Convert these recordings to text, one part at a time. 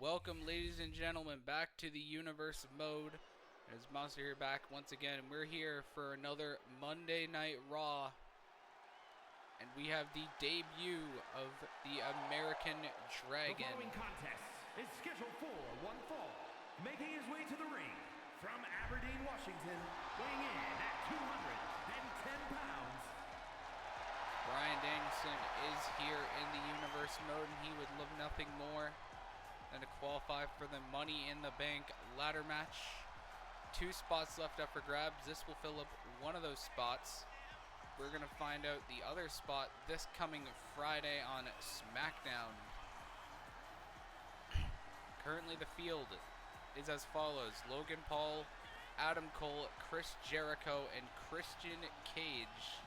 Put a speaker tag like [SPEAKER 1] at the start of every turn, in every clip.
[SPEAKER 1] Welcome, ladies and gentlemen, back to the Universe Mode. As Monster here back once again, and we're here for another Monday Night Raw. And we have the debut of the American Dragon.
[SPEAKER 2] The following contest is scheduled for one fall. Making his way to the ring from Aberdeen, Washington, weighing in at 210 pounds.
[SPEAKER 1] Bryan Danielson is here in the Universe Mode, and he would love nothing more than to qualify for the Money in the Bank ladder match. 2 spots left up for grabs. This will fill up one of those spots. We're going to find out the other spot this coming Friday on SmackDown. Currently the field is as follows: Logan Paul, Adam Cole, Chris Jericho, and Christian Cage.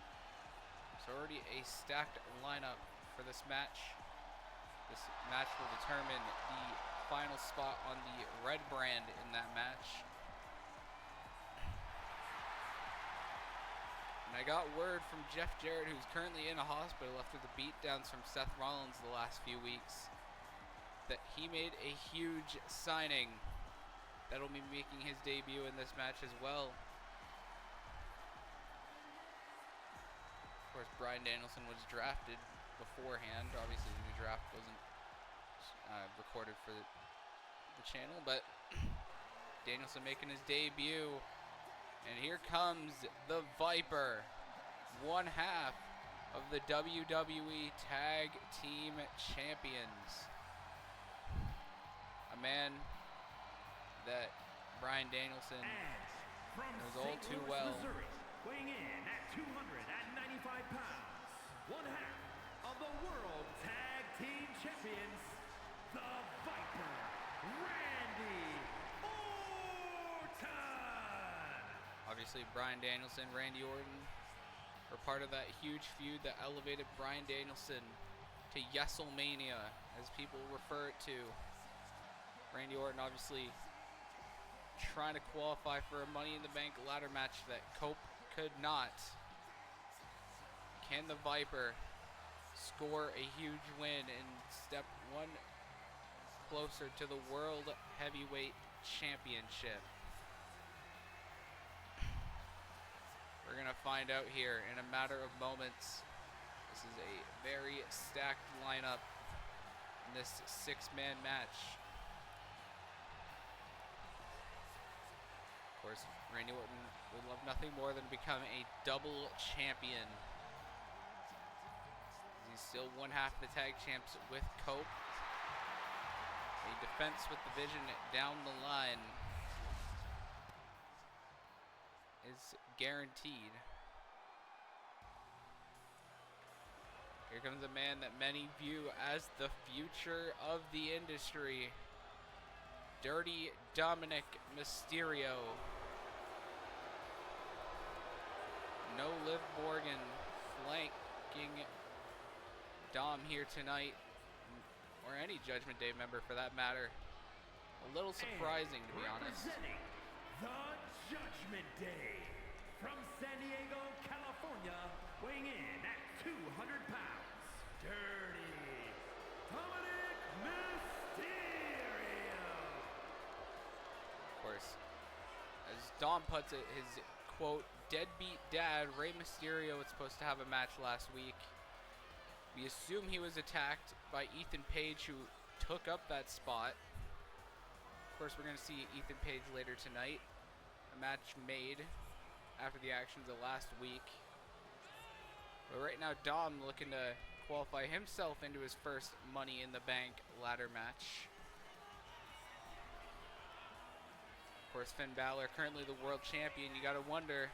[SPEAKER 1] So already a stacked lineup for this match. This match will determine the final spot on the red brand in that match. And I got word from Jeff Jarrett, who's currently in a hospital after the beatdowns from Seth Rollins the last few weeks, that he made a huge signing that'll be making his debut in this match as well. Of course, Bryan Danielson was drafted beforehand. Obviously, the draft wasn't recorded for the channel, but Danielson making his debut. And here comes the Viper, one half of the WWE Tag Team Champions. A man that Bryan Danielson knows all too well.
[SPEAKER 2] Missouri, weighing in at 295 pounds, one half of the World Tag Team Champions, the Viper, Randy Orton.
[SPEAKER 1] Obviously, Bryan Danielson, Randy Orton were part of that huge feud that elevated Bryan Danielson to Yeselmania, as people refer it to. Randy Orton obviously trying to qualify for a Money in the Bank ladder match that Cope could not. Can the Viper score a huge win and step one closer to the World Heavyweight Championship? We're going to find out here in a matter of moments. This is a very stacked lineup in this 6-man match. Of course, Randy Orton would love nothing more than to become a double champion. He's still one half of the tag champs with Cope. A defense with the Vision down the line is guaranteed. Here comes a man that many view as the future of the industry, Dirty Dominic Mysterio. No Liv Morgan flanking Dom here tonight, or any Judgment Day member for that matter. A little surprising, to be honest.
[SPEAKER 2] The Judgment Day, from San Diego, California, weighing in at 200 pounds, Dirty Dominic Mysterio.
[SPEAKER 1] Of course, as Dom puts it, his quote, deadbeat dad, Rey Mysterio, was supposed to have a match last week. We assume he was attacked by Ethan Page, who took up that spot. Of course, we're going to see Ethan Page later tonight. A match made after the actions of last week. But right now, Dom looking to qualify himself into his first Money in the Bank ladder match. Of course, Finn Balor, currently the world champion. You got to wonder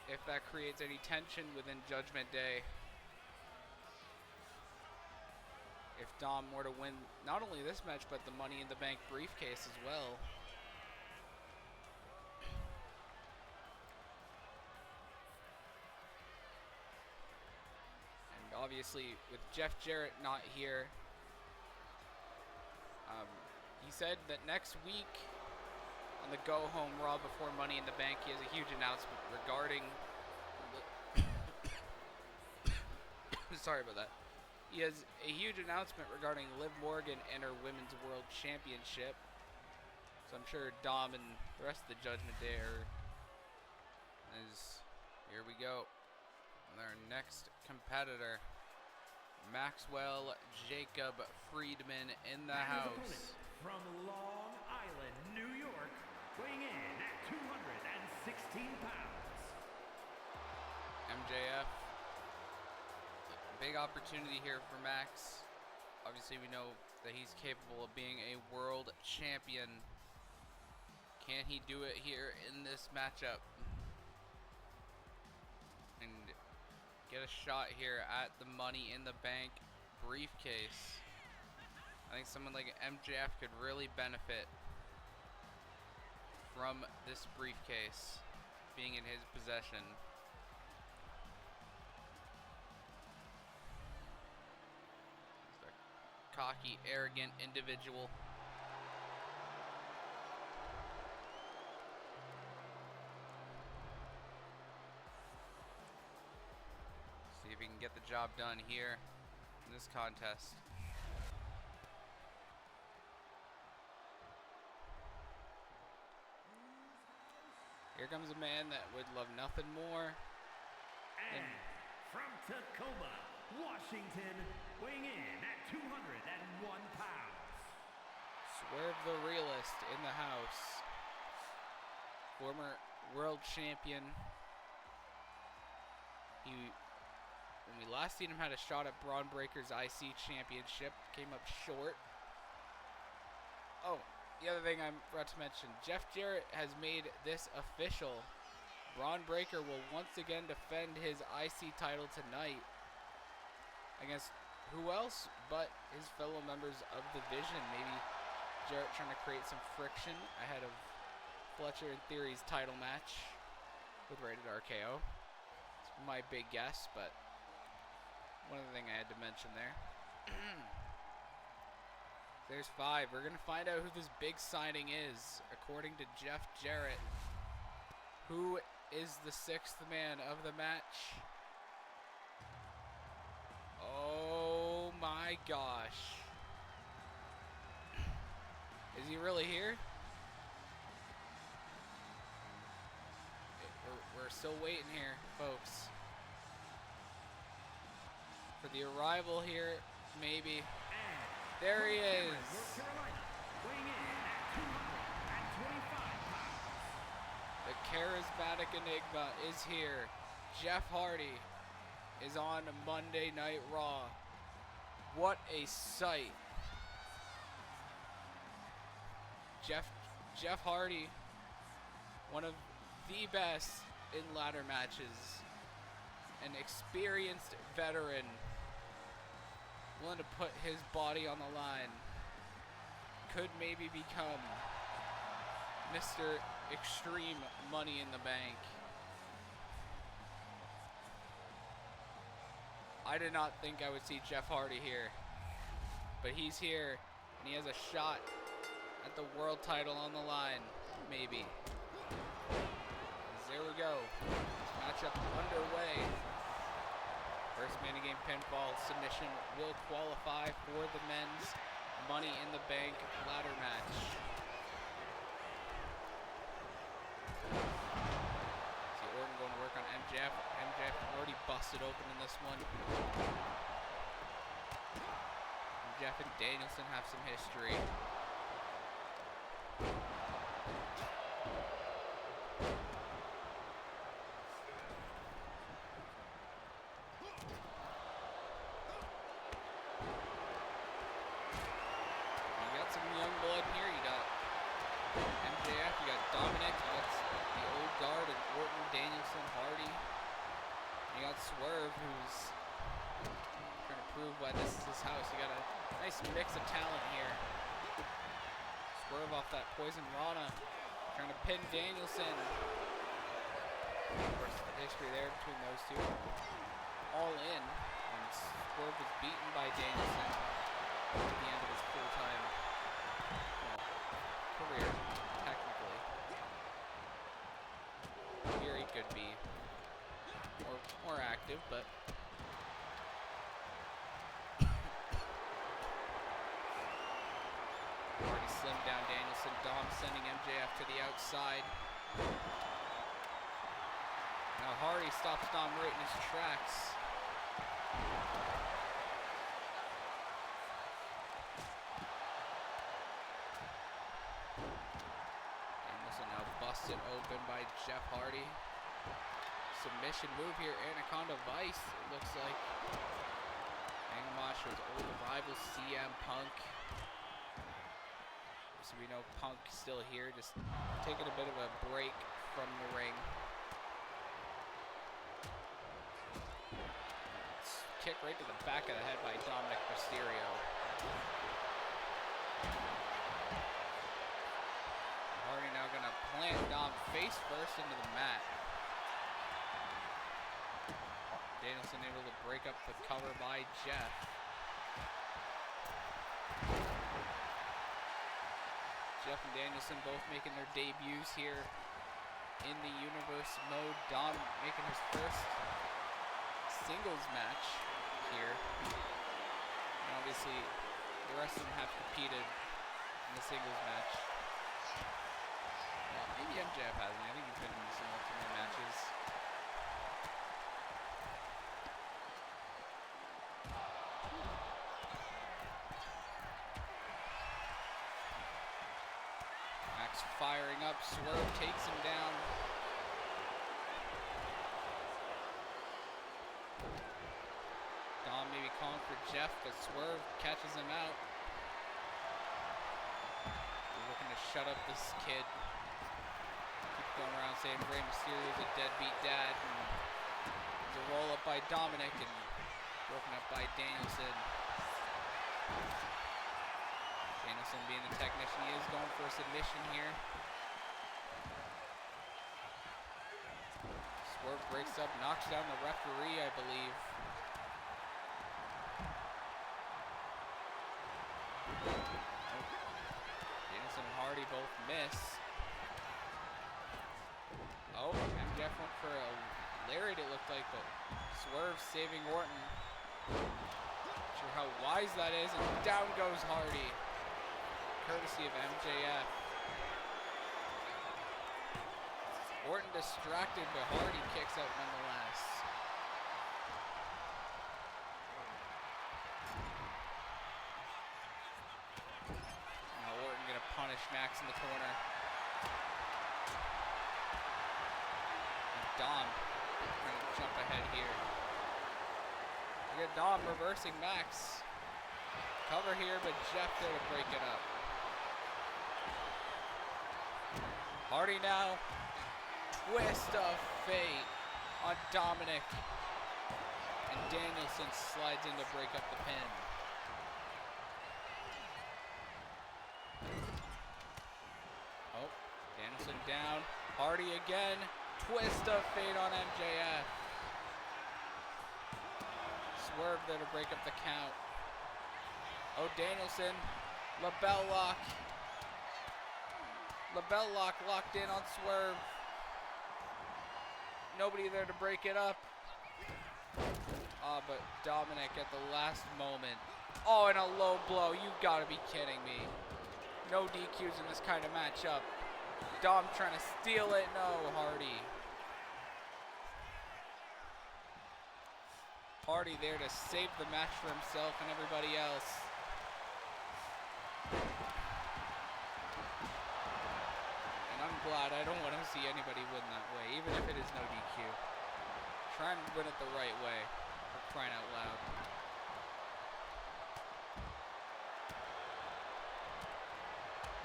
[SPEAKER 1] if that creates any tension within Judgment Day. If Dom were to win not only this match, but the Money in the Bank briefcase as well. And obviously, with Jeff Jarrett not here, he said that next week on the Go Home Raw before Money in the Bank, he has a huge announcement regarding... Sorry about that. he has a huge announcement regarding Liv Morgan and her Women's World Championship. So I'm sure Dom and the rest of the Judgment Day here we go. And our next competitor, Maxwell Jacob Friedman in the house.
[SPEAKER 2] From Long Island, New York, weighing in at 216 pounds.
[SPEAKER 1] MJF. Big opportunity here for Max. Obviously, we know that he's capable of being a world champion. Can he do it here in this matchup? And get a shot here at the Money in the Bank briefcase. I think someone like MJF could really benefit from this briefcase being in his possession. He's a cocky, arrogant individual. See if he can get the job done here in this contest. Here comes a man that would love nothing more.
[SPEAKER 2] And from Tacoma, Washington, weighing in at 201 pounds.
[SPEAKER 1] Swerve the Realist in the house. Former world champion. When we last seen him, had a shot at Bron Breakker's IC championship. Came up short. Oh, the other thing I forgot to mention, Jeff Jarrett has made this official. Bron Breakker will once again defend his IC title tonight against who else but his fellow members of the Vision. Maybe Jarrett trying to create some friction ahead of Fletcher and Theory's title match with Rated RKO. It's my big guess, but one other thing I had to mention there. There's 5. We're going to find out who this big signing is, according to Jeff Jarrett. Who is the 6th man of the match? Oh my gosh. Is he really here? We're still waiting here, folks. For the arrival here, maybe. There he is. The charismatic enigma is here. Jeff Hardy is on Monday Night Raw. What a sight. Jeff Hardy, one of the best in ladder matches. An experienced veteran, willing to put his body on the line, could maybe become Mr. Extreme Money in the Bank. I did not think I would see Jeff Hardy here, but he's here, and he has a shot at the world title on the line, maybe. There we go. Matchup underway. First mini-game pinfall submission will qualify for the men's Money in the Bank ladder match. See Orton going to work on MJF. MJF already busted open in this one. MJF and Danielson have some history. Swerve, who's trying to prove why this is his house. You got a nice mix of talent here. Swerve off that Poison Rana, trying to pin Danielson. Of course, the history there between those two. All in, and Swerve was beaten by Danielson at the end of his full-time career, technically. Here he could be more active, but Already slimmed down Danielson. Dom sending MJF to the outside. Now Hardy stops Dom right in his tracks. Danielson now busted open by Jeff Hardy. Submission move here, Anaconda Vice, it looks like. Angamasho's old rival CM Punk. So we know Punk still here, just taking a bit of a break from the ring. Kick right to the back of the head by Dominic Mysterio. Hardy now gonna plant Dom face first into the mat. Danielson able to break up the cover by Jeff. Jeff and Danielson both making their debuts here in the Universe mode. Dom making his first singles match here. And obviously, the rest of them have competed in the singles match. Well, maybe MJF hasn't. I think he's been in some Ultimate matches. Max firing up. Swerve takes him down. Dom maybe calling for Jeff, but Swerve catches him out. They're looking to shut up this kid. Keep going around saying Rey Mysterio's a deadbeat dad. And there's a roll up by Dominic and broken up by Danielson. Danielson being the technician, he is going for a submission here. Swerve breaks up, knocks down the referee, I believe. Danielson and Hardy both miss. Oh, MJF went for a lariat, it looked like, but Swerve saving Orton. Not sure how wise that is, and down goes Hardy, courtesy of MJF. Orton distracted, but Hardy kicks out nonetheless. Now Orton gonna punish Max in the corner. And Dom trying to jump ahead here. Look at Dom reversing Max. Cover here, but Jeff there to break it up. Hardy now. Twist of fate on Dominic. And Danielson slides in to break up the pin. Oh, Danielson down. Hardy again. Twist of fate on MJF. Swerve there to break up the count. Oh, Danielson. LaBelle lock. LaBelle lock locked in on Swerve. Nobody there to break it up. But Dominic at the last moment. Oh, and a low blow. You gotta be kidding me. No DQs in this kind of matchup. Dom trying to steal it. No, Hardy. Hardy there to save the match for himself and everybody else. I'm glad. I don't want to see anybody win that way, even if it is no DQ. Try and win it the right way, for crying out loud.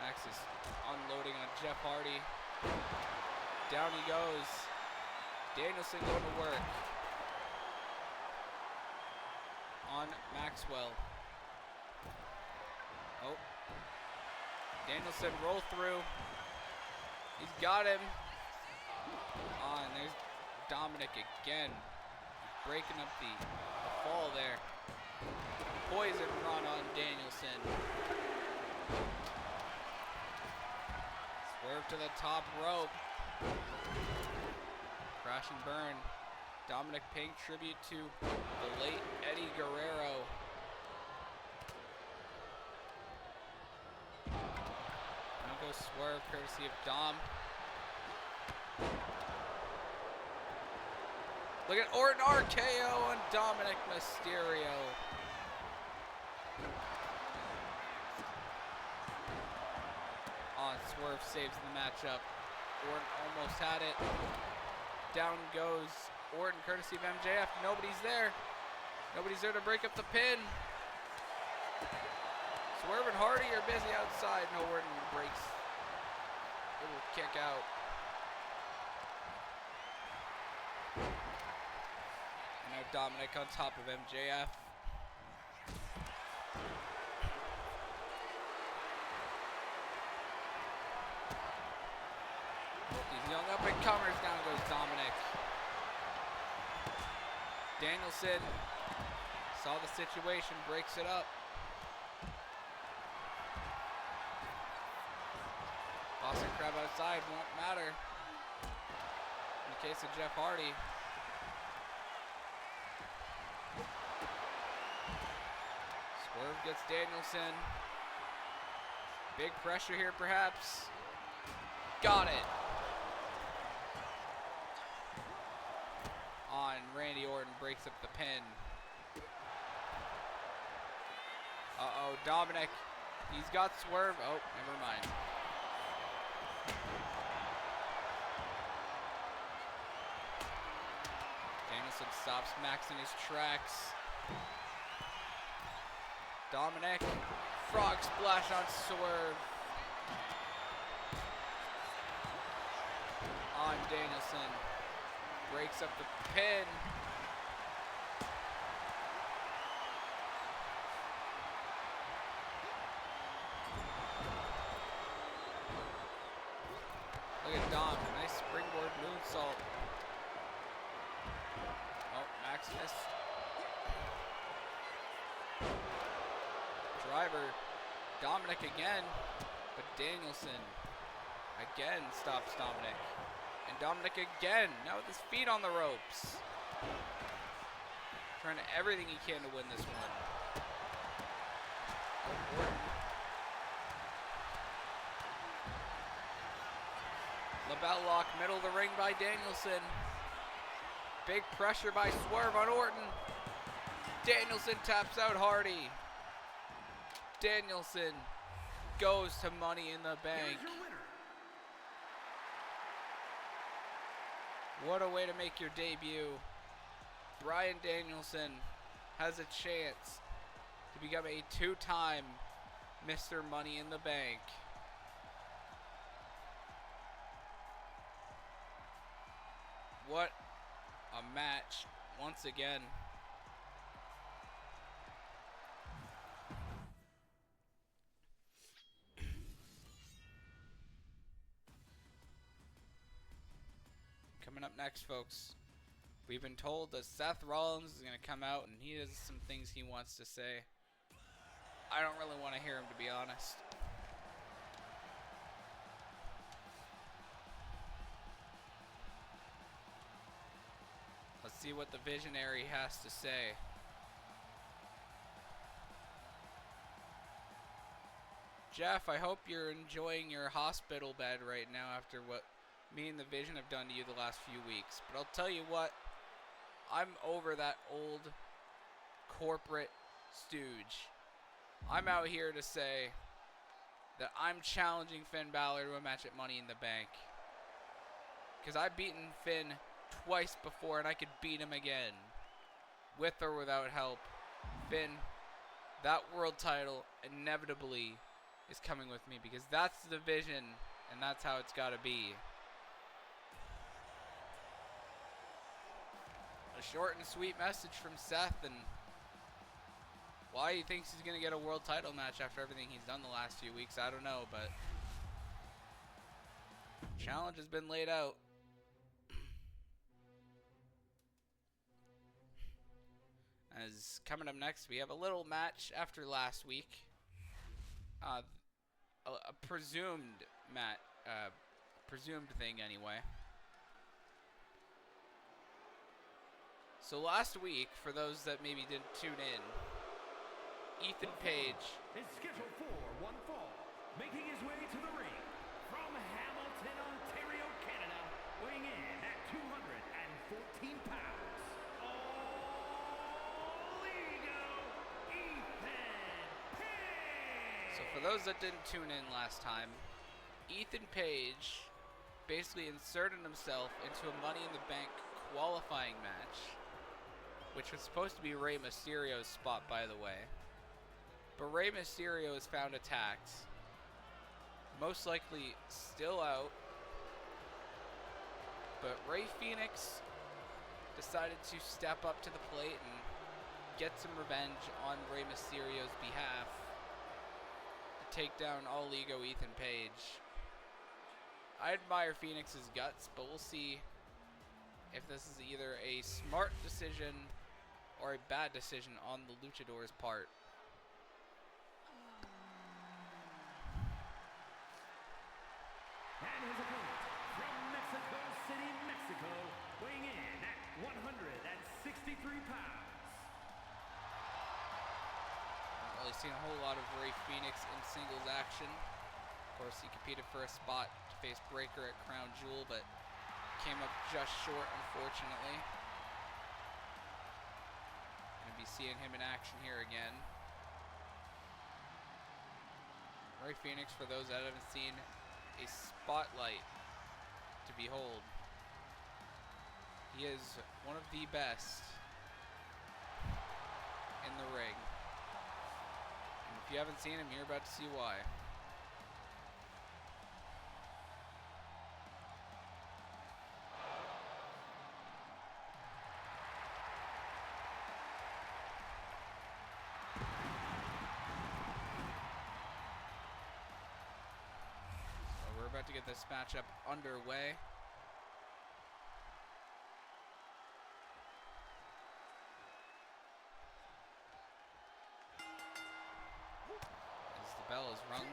[SPEAKER 1] Max is unloading on Jeff Hardy. Down he goes. Danielson going to work on Maxwell. Oh. Danielson roll through. He's got him. And there's Dominic again. Breaking up the fall there. Poison run on Danielson. Swerve to the top rope. Crash and burn. Dominic paying tribute to the late Eddie Guerrero. goes Swerve, courtesy of Dom. Look at Orton RKO on Dominic Mysterio. Swerve saves the matchup. Orton almost had it. Down goes Orton, courtesy of MJF. Nobody's there. Nobody's there to break up the pin. Swerve and Hardy are busy outside. No, Orton breaks. Little kick out. And now Dominic on top of MJF. These young up and comers. Down goes Dominic. Danielson saw the situation, breaks it up. Boston Crab outside won't matter. In the case of Jeff Hardy. Swerve gets Danielson. Big pressure here perhaps. Got it. On Randy Orton, breaks up the pin. Uh-oh, Dominic. He's got Swerve. Oh, never mind. Danielson stops Max in his tracks. Dominic. Frog splash on Swerve. On Danielson. Breaks up the pin. Look at Dom. Nice springboard moonsault. Oh, Maximus. Driver. Dominic again. But Danielson again stops Dominic. And Dominic again, now with his feet on the ropes. Trying everything he can to win this one. Oh, Orton. LaBelle lock, middle of the ring by Danielson. Big pressure by Swerve on Orton. Danielson taps out Hardy. Danielson goes to Money in the Bank. What a way to make your debut. Bryan Danielson has a chance to become a two-time Mr. Money in the Bank. What a match once again. Coming up next, folks, we've been told that Seth Rollins is going to come out and he has some things he wants to say. I don't really want to hear him, to be honest. Let's see what the visionary has to say. Jeff, I hope you're enjoying your hospital bed right now after what me and the Vision have done to you the last few weeks. But I'll tell you what, I'm over that old corporate stooge. I'm out here to say that I'm challenging Finn Balor to a match at Money in the Bank. Because I've beaten Finn twice before and I could beat him again. With or without help. Finn, that world title inevitably is coming with me because that's the vision and that's how it's got to be. A short and sweet message from Seth, and why he thinks he's going to get a world title match after everything he's done the last few weeks, I don't know, but challenge has been laid out. As coming up next, we have a little match after last week. A presumed presumed thing anyway. So last week, for those that maybe didn't tune in, Ethan Page
[SPEAKER 2] is scheduled for one fall, making his way to the ring 114 pounds. All ego, Ethan Page.
[SPEAKER 1] So for those that didn't tune in last time, Ethan Page basically inserted himself into a Money in the Bank qualifying match, which was supposed to be Rey Mysterio's spot, by the way. But Rey Mysterio is found attacked, most likely still out. But Rey Fenix decided to step up to the plate and get some revenge on Rey Mysterio's behalf to take down All Ego Ethan Page. I admire Phoenix's guts, but we'll see if this is either a smart decision or a bad decision on the Luchador's part.
[SPEAKER 2] And his opponent from Mexico City, Mexico, weighing in at 163 pounds.
[SPEAKER 1] Haven't really seen a whole lot of Rey Fenix in singles action. Of course, he competed for a spot to face Breakker at Crown Jewel, but came up just short, unfortunately. Gonna be seeing him in action here again. Rey Fenix, for those that haven't seen, a spotlight to behold. He is one of the best in the ring. And if you haven't seen him, you're about to see why. About to get this matchup underway. As the bell is rung.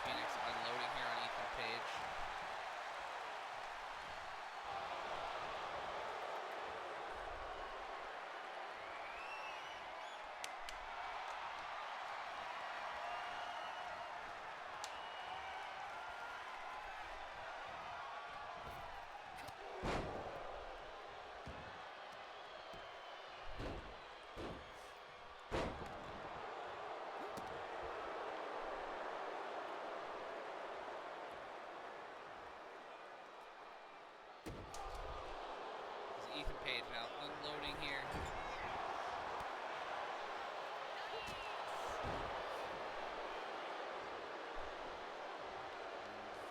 [SPEAKER 1] Phoenix unloading here on Ethan Page. Ethan Page now unloading here.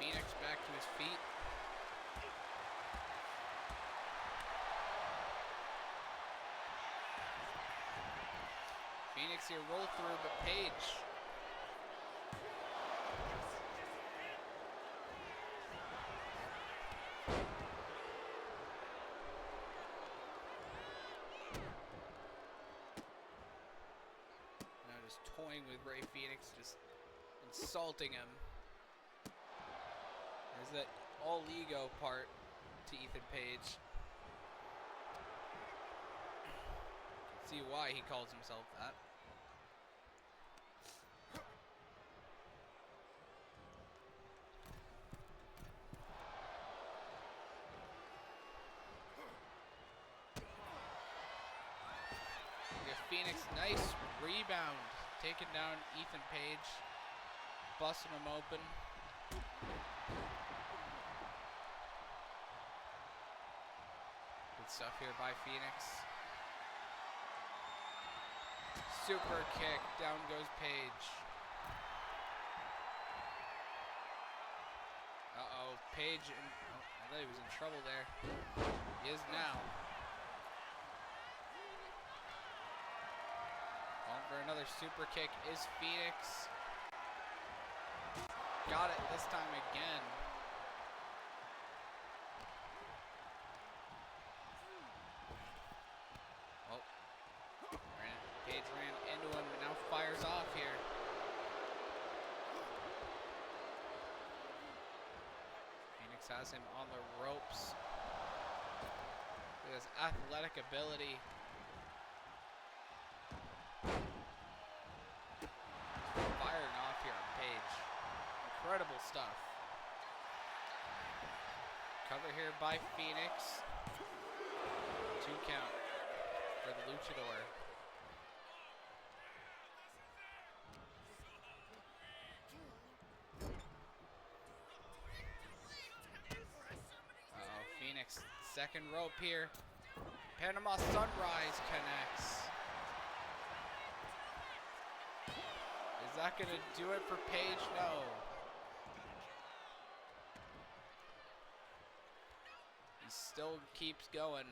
[SPEAKER 1] Phoenix back to his feet. Phoenix here roll through, but Page toying with Rey Fenix, just insulting him. There's that all ego part to Ethan Page. See why he calls himself that. Phoenix, nice rebound. Taking down Ethan Page, busting him open. Good stuff here by Phoenix. Super kick, down goes Page. Uh-oh, Page, I thought he was in trouble there. He is now. For another super kick is Phoenix. Got it this time again. Oh, Page ran into Phoenix has him on the ropes. With his athletic ability. Firing off here on Page. Incredible stuff. Cover here by Phoenix. 2 count for the Luchador. Phoenix, second rope here. Panama Sunrise connects. Is that going to do it for Page? No. He still keeps going.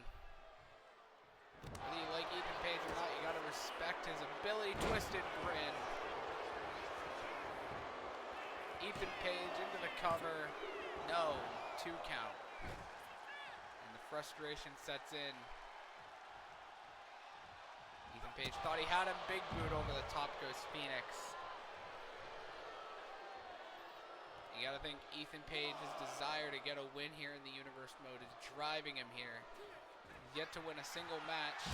[SPEAKER 1] Whether you like Ethan Page or not, you got to respect his ability. Twisted grin. Ethan Page into the cover. No. 2 count. Frustration sets in. Ethan Page thought he had him. Big boot over the top goes Phoenix. You gotta think Ethan Page's desire to get a win here in the Universe mode is driving him here. He's yet to win a single match.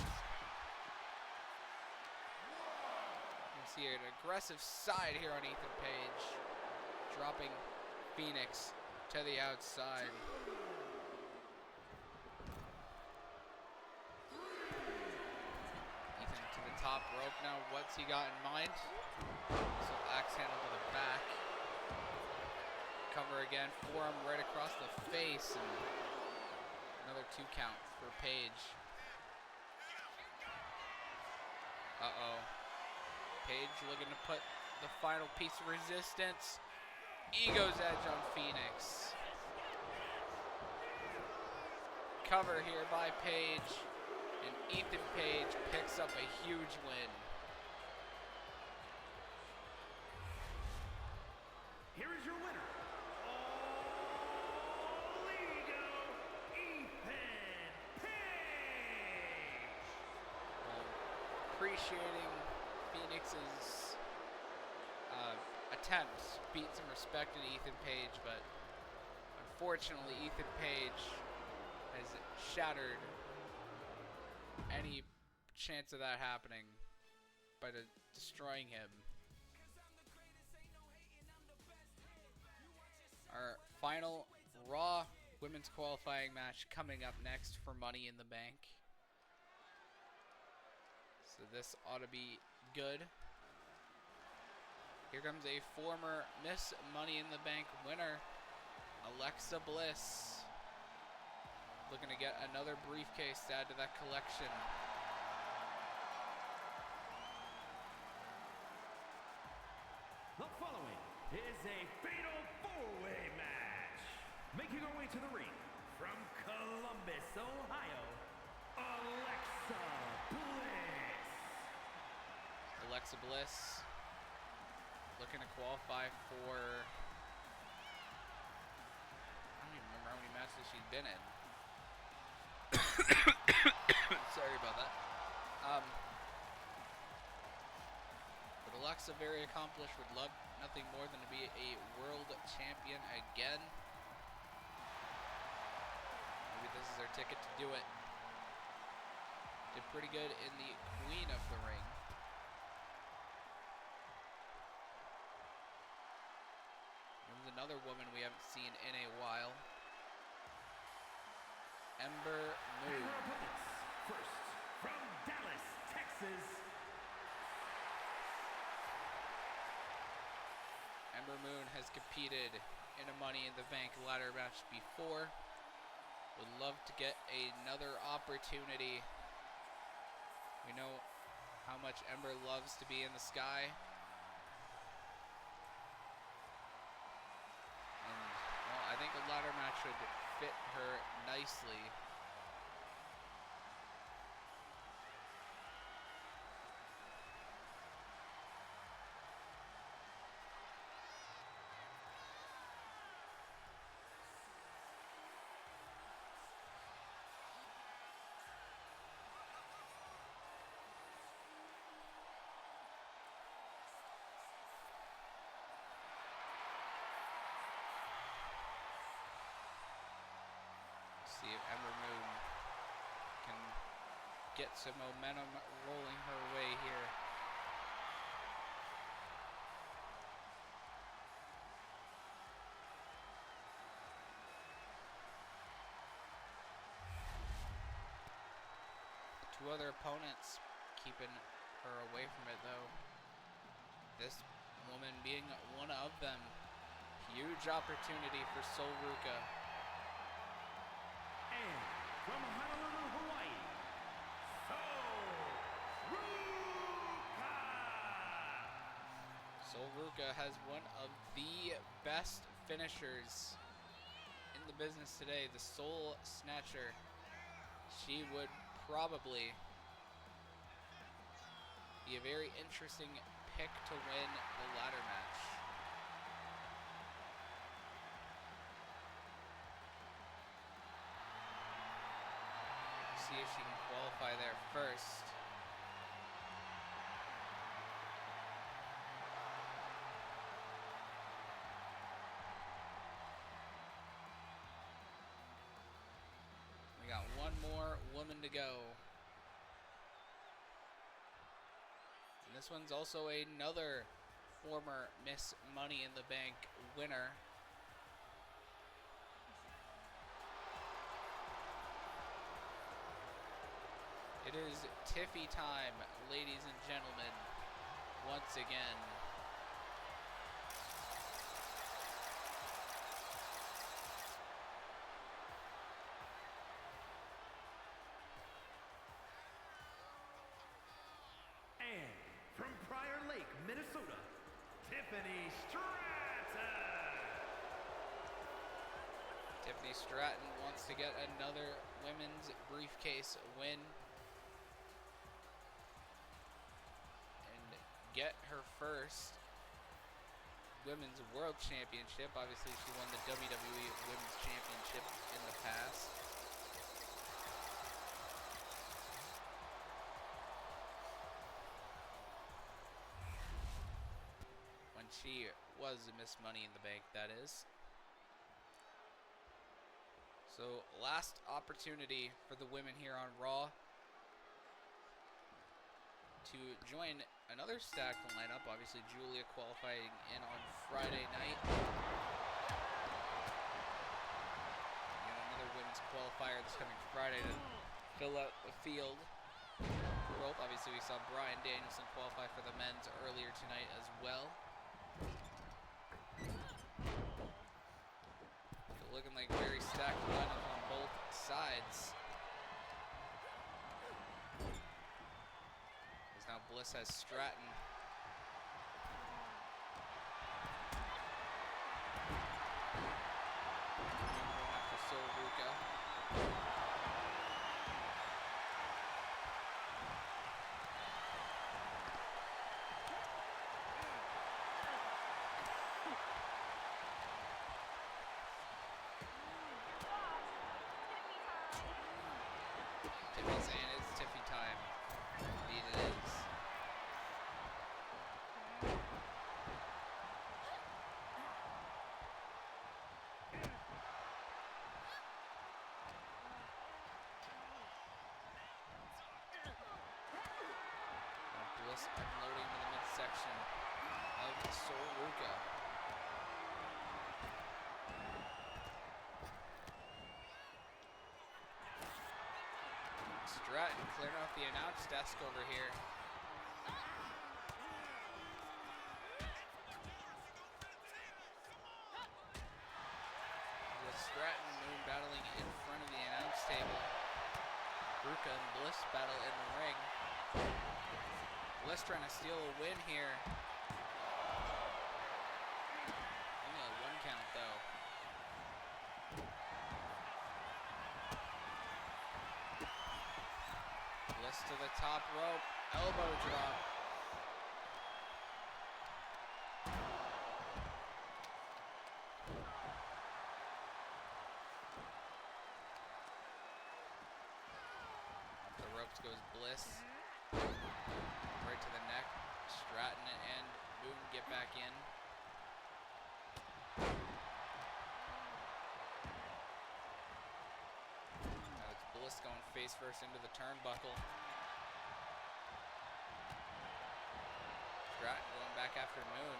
[SPEAKER 1] You see an aggressive side here on Ethan Page. Dropping Phoenix to the outside. Top rope now. What's he got in mind? So axe handle to the back. Cover again. Forearm right across the face. And another 2 count for Page. Uh-oh. Page looking to put the final piece of resistance. Ego's edge on Phoenix. Cover here by Page. And Ethan Page picks up a huge win.
[SPEAKER 2] Here is your winner, All Ego, Ethan Page.
[SPEAKER 1] Appreciating Phoenix's attempts, beat some respect in Ethan Page, but unfortunately Ethan Page has shattered any chance of that happening by destroying him. Our final Raw women's qualifying match coming up next for Money in the Bank. So this ought to be good. Here comes a former Miss Money in the Bank winner, Alexa Bliss. Looking to get another briefcase to add to that collection.
[SPEAKER 2] The following is a fatal 4-way match. Making her way to the ring from Columbus, Ohio, Alexa Bliss.
[SPEAKER 1] Alexa Bliss looking to qualify for, I don't even remember how many matches she's been in. Sorry about that. But Alexa, very accomplished, would love nothing more than to be a world champion again. Maybe this is her ticket to do it. Did pretty good in the Queen of the Ring. There's another woman we haven't seen in a while. Ember Moon.
[SPEAKER 2] First, from Dallas, Texas.
[SPEAKER 1] Ember Moon has competed in a Money in the Bank ladder match before. Would love to get another opportunity. We know how much Ember loves to be in the sky. And, well, I think a ladder match would fit her nicely. See if Ember Moon can get some momentum rolling her way here. Two other opponents keeping her away from it though. This woman being one of them. Huge opportunity for Sol Ruca.
[SPEAKER 2] And from Honolulu, Hawaii,
[SPEAKER 1] Sol Ruca has one of the best finishers in the business today, the Soul Snatcher. She would probably be a very interesting pick to win the ladder match. See if she can qualify there first. We got one more woman to go. And this one's also another former Miss Money in the Bank winner. It is Tiffy time, ladies and gentlemen, once again.
[SPEAKER 2] And from Prior Lake, Minnesota, Tiffany Stratton.
[SPEAKER 1] Tiffany Stratton wants to get another women's briefcase win. Get her first Women's World Championship. Obviously, she won the WWE Women's Championship in the past. When she was Miss Money in the Bank, that is. So, last opportunity for the women here on Raw to join another stacked lineup. Obviously, Julia qualifying in on Friday night. And another women's qualifier this coming Friday to fill out the field for both. Obviously, we saw Bryan Danielson qualify for the men's earlier tonight as well. So looking like very stacked lineup on both sides. Now Bliss has Stratton. Going after Sol Ruca. Tiffy saying it's Tiffy time. Indeed it is. Bliss unloading to the midsection of Sol Ruca. Stratton clearing off the announce desk over here. With Stratton Moon battling in front of the announce table. Ruca and Bliss battle in the ring. Bliss trying to steal a win here. Only a one count though. Bliss to the top rope. Elbow drop. Off the ropes goes Bliss. Right to the neck. Stratton and Moon get back in. Bliss going face first into the turnbuckle. Stratton going back after Moon.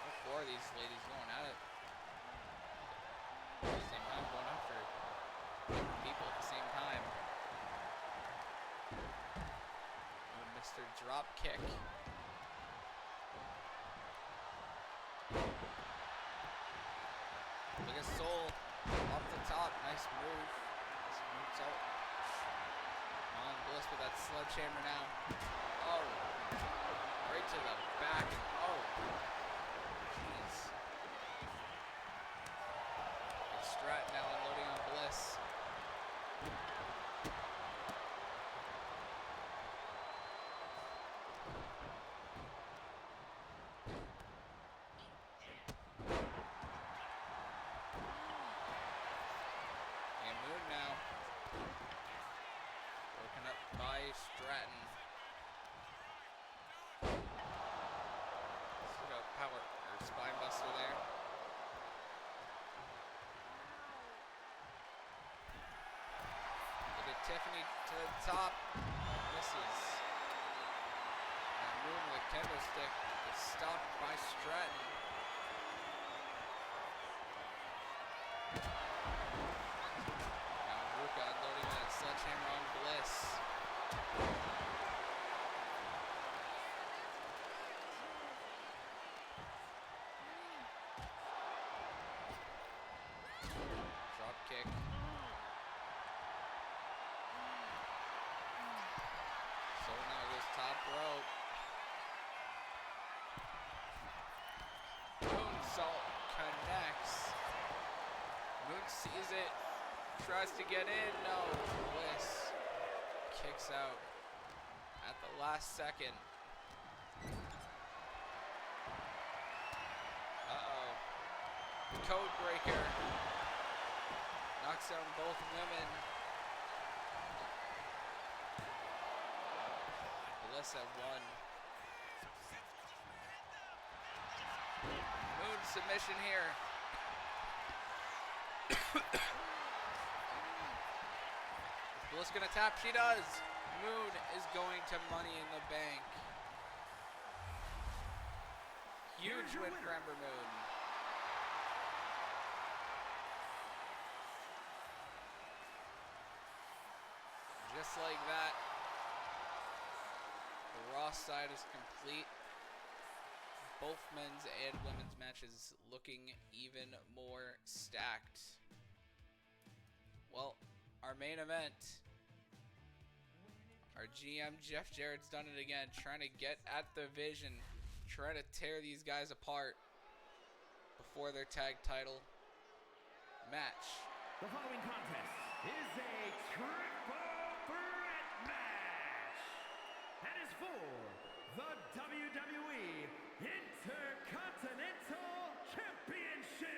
[SPEAKER 1] All four of these ladies going at it. At the same time, going after people at the same time. Mr. Drop Kick. Look at Soul off the top. Nice move. Moonsault. On Bliss with that sledgehammer now. Oh. Right to the back. Oh. Jeez. It's Stratton now unloading on Bliss. Stratton. Let's go power or spine buster there. Look at Tiffany to the top. Misses. And Moon with a kendo stick is stopped by Stratton. Now Ruka unloading that sledgehammer on Bliss. Drop kick. So now goes top rope. Moonsault connects. Moon sees it. Tries to get in. No. Bliss kicks out at the last second. Uh-oh. Code breaker. Knocks down both women. Bliss at one. Moon submission here. Bliss gonna tap, she does. Moon is going to Money in the Bank. Huge win for Ember Moon. Just like that, the Raw side is complete. Both men's and women's matches looking even more stacked. Well, our main event, our GM Jeff Jarrett's done it again, trying to get at the Vision, trying to tear these guys apart before their tag title match.
[SPEAKER 2] The following contest is a triple threat match and is for the WWE Intercontinental Championship.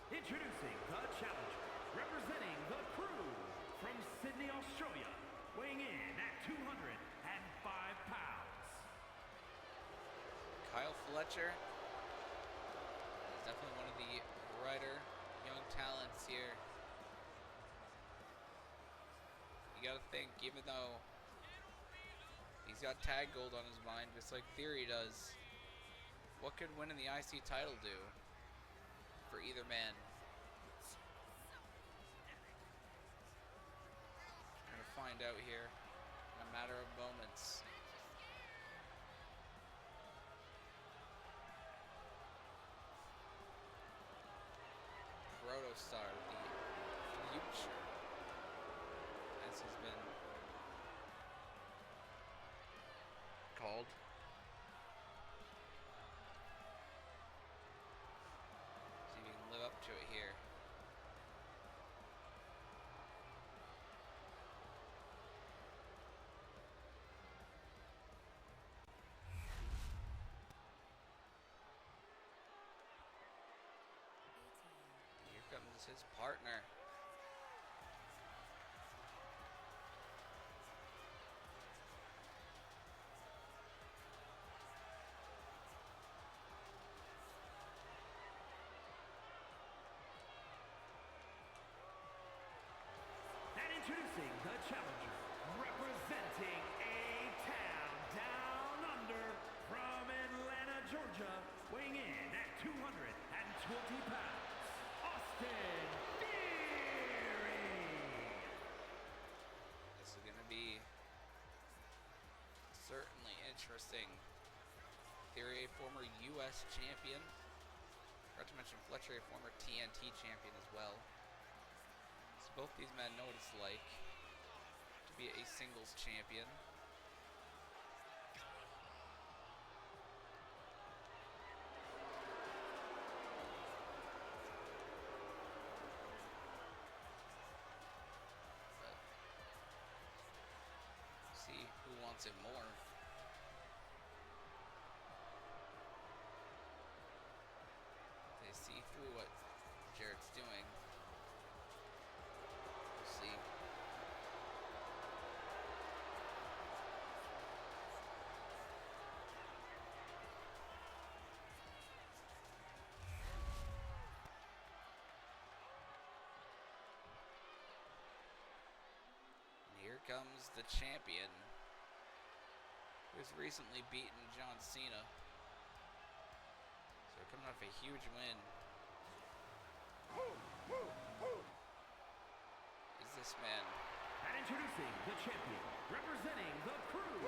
[SPEAKER 2] Introducing the challenger, representing the Crew from Sydney, Australia, weighing in at 205 pounds.
[SPEAKER 1] Kyle Fletcher is definitely one of the brighter young talents here. You gotta think, even though he's got tag gold on his mind, just like Theory does, what could winning the IC title do for either man? We're gonna find out here in a matter of moments. Protostar, the future, as he's been called. See if you can live up to it here. his partner.
[SPEAKER 2] And introducing the challenger, representing a town down under from Atlanta, Georgia, weighing in at 220 pounds, Austin Theory.
[SPEAKER 1] This is going to be certainly interesting. Theory, a former U.S. champion. Forgot to mention Fletcher, a former TNT champion as well. So both these men know what it's like to be a singles champion. See who wants it more. They see through what Jarrett's doing. We'll see. And here comes the champion, who's recently beaten John Cena. So coming off a huge win. Is this man?
[SPEAKER 2] And introducing the champion, representing the Crew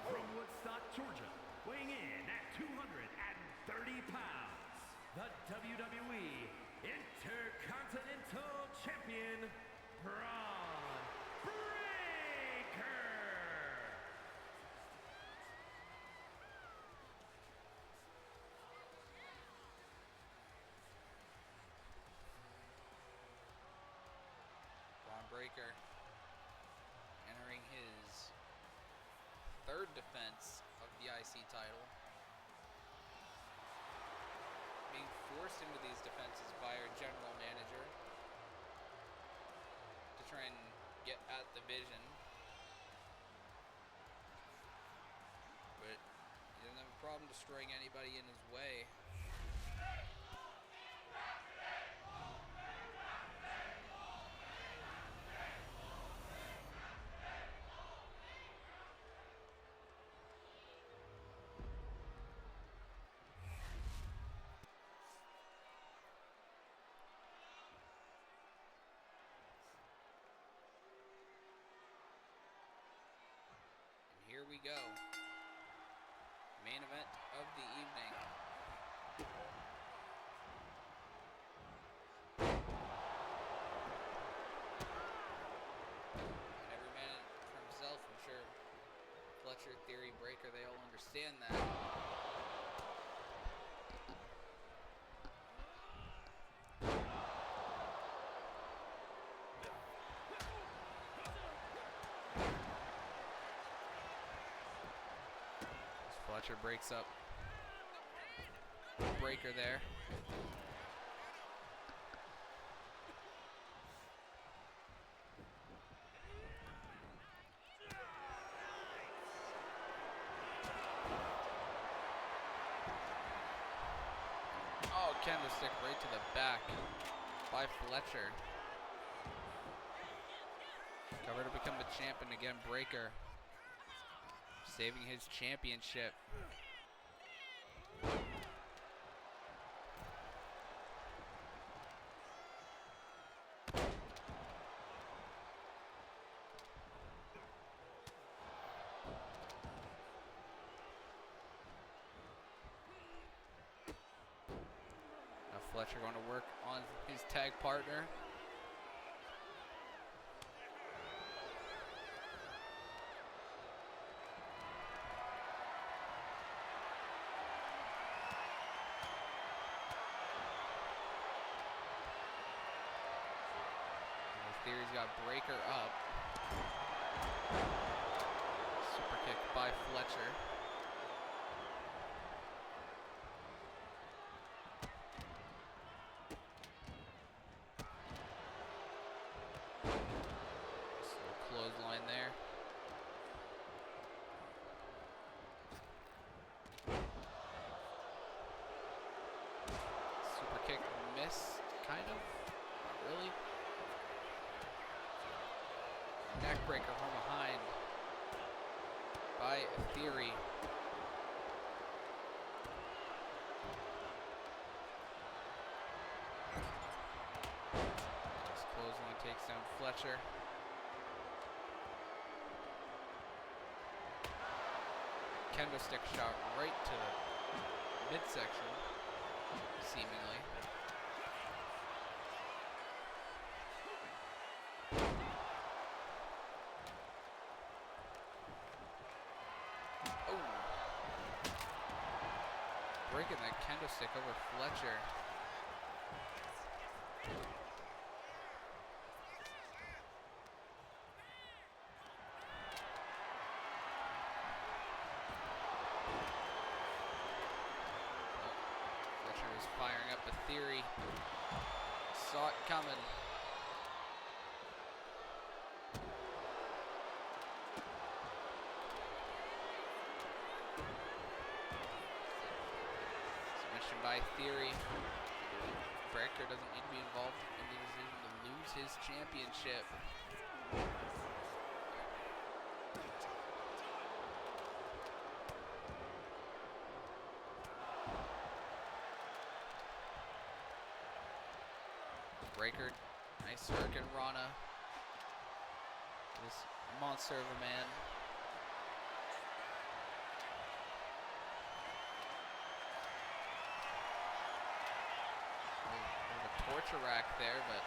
[SPEAKER 2] from Woodstock, Georgia, weighing in at 230 pounds, the WWE Intercontinental Champion, Bron Breakker.
[SPEAKER 1] Bron Breakker entering his third defense of the IC title. Being forced into these defenses by our general manager to try and get at the vision. But he doesn't have a problem destroying anybody in his way. Here we go. Main event of the evening. And every man for himself, I'm sure. Fletcher, Theory, Breakker, they all understand that. Fletcher breaks up Breakker there. Oh, candlestick right to the back by Fletcher. Cover to become the champion again, Breakker. Saving his championship. Now Fletcher going to work on his tag partner. Theory's got Breakker up. Super kick by Fletcher. Neckbreaker from behind by Theory. This clothesline takes down Fletcher. Kendo stick shot right to the midsection, seemingly. Oh! Breaking that kendo stick over Fletcher. Firing up a Theory. Saw it coming. Submission by Theory. Breakker doesn't need to be involved in the decision to lose his championship. Breakker, nice Hurricane Rana. This monster of a man. A torture rack there, but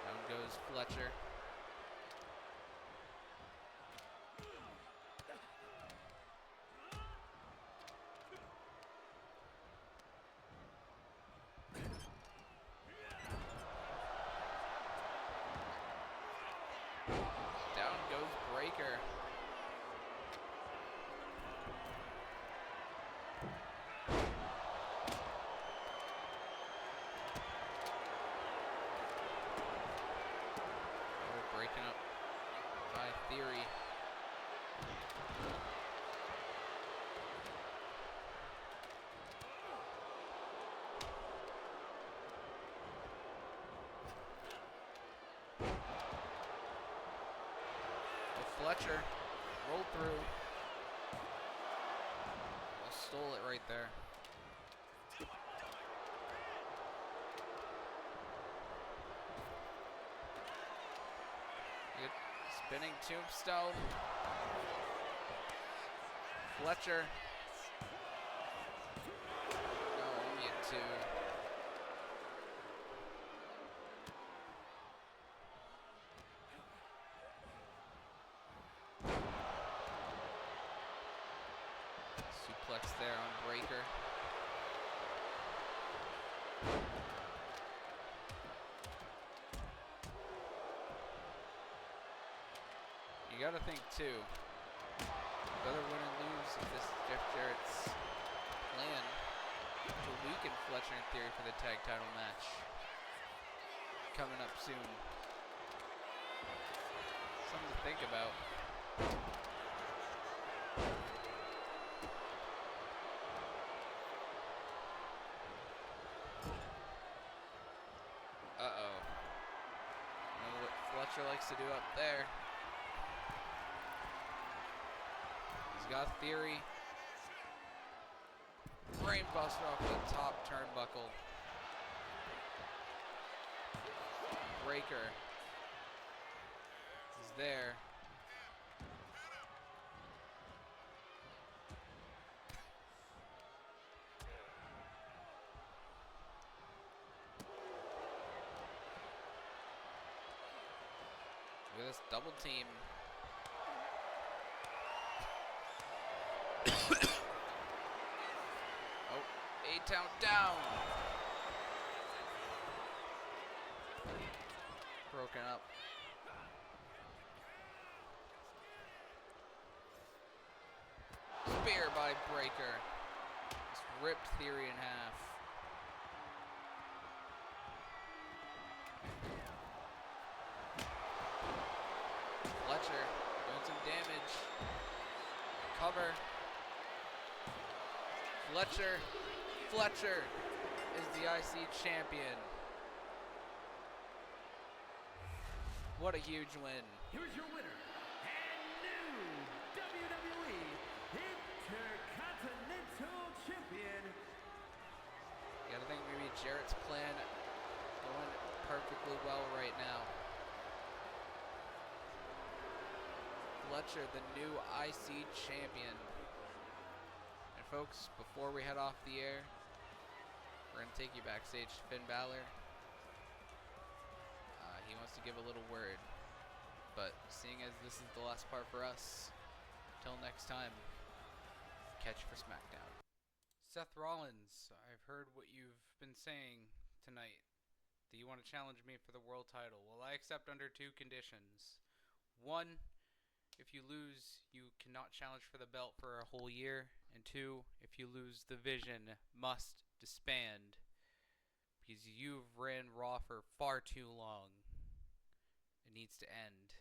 [SPEAKER 1] down goes Fletcher. Breakker. We're breaking up by Theory. Fletcher rolled through. Stole it right there. Good spinning tombstone. Fletcher. No, only a 2. Suplex there on Breakker. You gotta think too, whether win or lose, if this is Jeff Jarrett's plan to weaken Fletcher in Theory for the tag title match coming up soon. Something to think about. Uh-oh. Know what Fletcher likes to do up there. He's got Theory. Brainbuster off the top turnbuckle. Breakker is there. Look at this double team. Oh, A-Town down. Broken up. Spear by Breakker. Just ripped Theory in half. Fletcher doing some damage. Cover. Fletcher. is the IC champion. What a huge win.
[SPEAKER 2] Here's your winner and new WWE Intercontinental Champion.
[SPEAKER 1] You gotta think maybe Jarrett's plan going perfectly well right now. Fletcher, the new IC champion. And folks, before we head off the air, we're gonna take you backstage to Finn Balor. He wants to give a little word, but seeing as this is the last part for us, till next time, catch you for SmackDown. Seth Rollins, I've heard what you've been saying tonight, that you want to challenge me for the world title. Well, I accept under two conditions. One, if you lose, you cannot challenge for the belt for a whole year. And two, if you lose, the Vision must disband, because you've ran Raw for far too long. It needs to end.